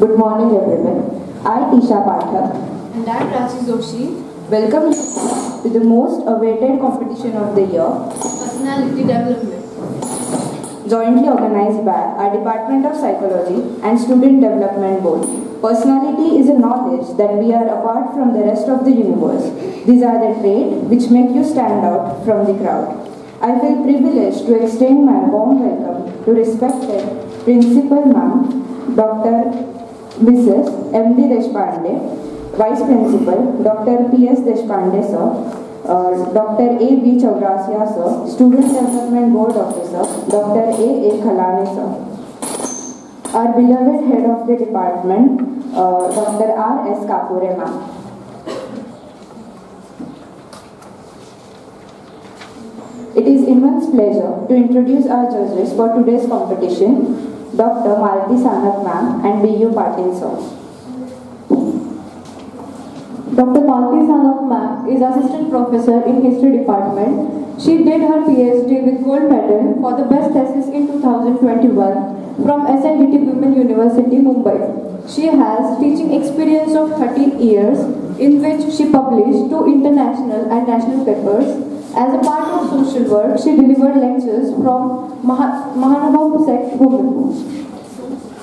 Good morning everyone. I, Tisha Pathak, And I'm Rachi Joshi. welcome you to the most awaited competition of the year, Personality Development. jointly organized by our Department of Psychology and Student Development Board. Personality is a knowledge that we are apart from the rest of the universe. These are the traits which make you stand out from the crowd. I feel privileged to extend my warm welcome to respected Principal Ma'am, Dr. Mrs. M.D. Deshpande, Vice Principal, Dr. P.S. Deshpande Sir, Dr. A.B. Chaurasia Sir, Student Development Board Officer, Dr. A.A. Khalane Sir. Our beloved Head of the Department, Dr. R.S. Kapure Ma'am. It is immense pleasure to introduce our judges for today's competition, Dr. Malti Sanak Ma'am and B.U. Patil Sir. Dr. Malti Sanak Ma'am is Assistant Professor in History Department. She did her PhD with gold medal for the best thesis in 2021 from SNDT Women University, Mumbai. She has teaching experience of 13 years in which she published 2 international and national papers. As a part of social work, she delivered lectures from Mahanabhav sect women.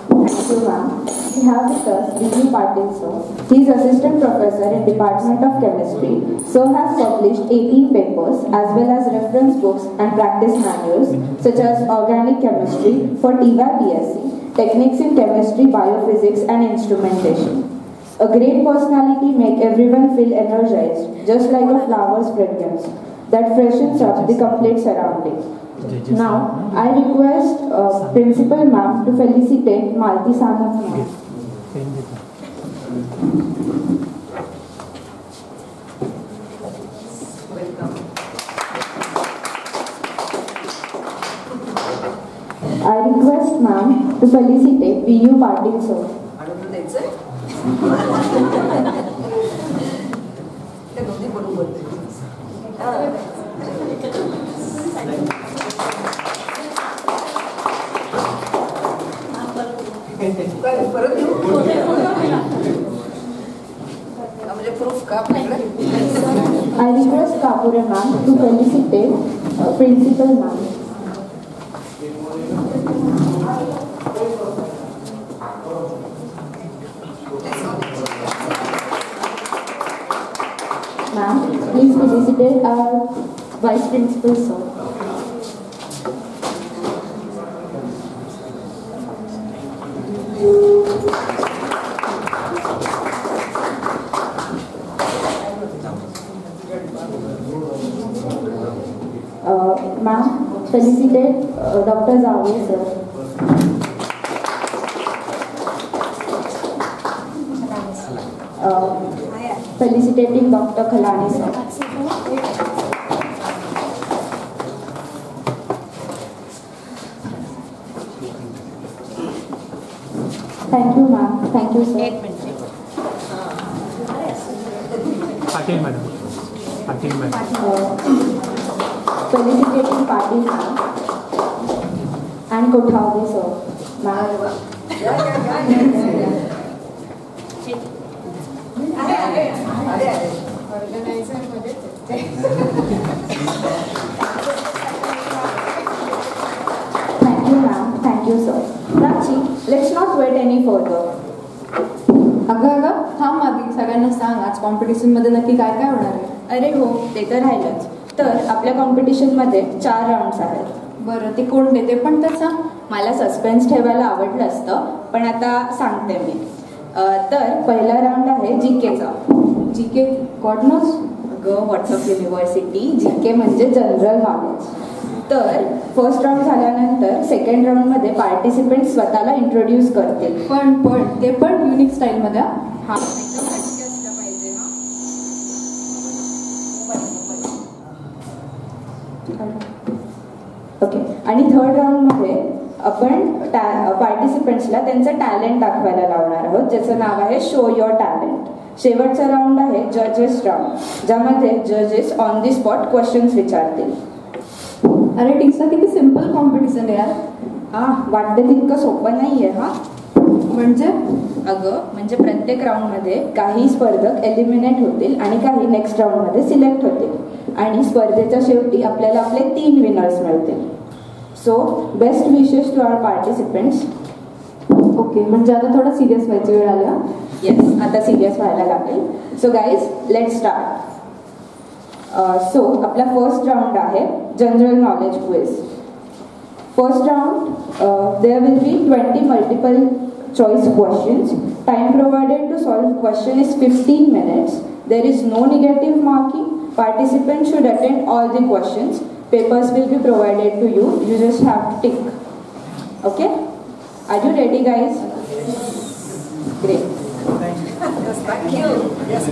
Thank you, ma'am. We have with us B.U. Patil Sir. He is Assistant Professor in Department of Chemistry. Sir has published 18 papers as well as reference books and practice manuals such as Organic Chemistry for TVA BSc, Techniques in Chemistry, Biophysics and Instrumentation. A great personality makes everyone feel energized, just like a flower's fragrance that freshens up the complete surrounding. Now, I request Principal Ma'am to felicitate Malti Sanak Ma'am. I request Ma'am to felicitate B.U. Patil Sir. I request Kapure Ma'am to felicitate Principal Ma'am. Ma'am, please felicitate our Vice Principal Sir. Ma'am, felicitate Dr. Zaved Sir. Felicitating Dr. Khalane Sir. Thank you, ma'am. Thank you, sir. Patil madam. Patil madam. Felicitating Patil ma'am and Kothawde sir. Ma'am. Thank you, ma'am. Thank you, sir. Rachi, let's not wait any further. अगं थांब आधी सगळ्यांना सांग आज competition मध्ये नक्की काय काय होणार आहे. अरे हो, ते तर राहिलंच. तर आपल्या कॉम्पिटिशनमध्ये 4 राऊंड्स आहेत. बरं ते कोणते ते पण तर सांग. मला सस्पेन्स ठेवायला आवडलं असतं, पण आता सांगते मी. तर पहिला राऊंड आहे जीकेचा. GK god knows. अगं व्हॉट्सअप युनिव्हर्सिटी, जीके म्हणजे जनरल नॉलेज. तर फर्स्ट राऊंड झाल्यानंतर सेकंड राऊंडमध्ये पार्टिसिपेंट स्वतःला इंट्रोड्यूस करतील. पण ते पण युनिक स्टाईल मध्ये. हा ओके. आणि थर्ड राऊंडमध्ये आपण पार्टिसिपेंट्सला त्यांचं टॅलेंट दाखवायला लावणार आहोत, ज्याचं नाव आहे शो युअर टॅलेंट. शेवटचा राऊंड आहे जजेस राऊंड, ज्यामध्ये जजेस ऑन दी स्पॉट क्वेश्चन्स विचारतील. अरे टीचा किती सिंपल कॉम्पिटिशन आहे यार. वाटतं तितकं सोपं नाहीये. म्हणजे म्हणजे प्रत्येक राऊंडमध्ये काही स्पर्धक एलिमिनेट होतील आणि काही नेक्स्ट राऊंडमध्ये सिलेक्ट होतील आणि स्पर्धेच्या शेवटी आपल्याला आपले 3 विनर्स मिळतील. So best wishes to our participants. Okay, म्हणजे आता थोडं सिरियस व्हायची वेळ आली. येस, आता सिरियस व्हायला लागेल. So guys, let start. So आपला फर्स्ट राऊंड आहे general knowledge quiz. First round, there will be 20 multiple choice questions. Time provided to solve question is 15 minutes. There is no negative marking. Participants should attend all the questions. Papers will be provided to you. You just have to tick. Okay? Are you ready, guys? Great. Thank you. Yes,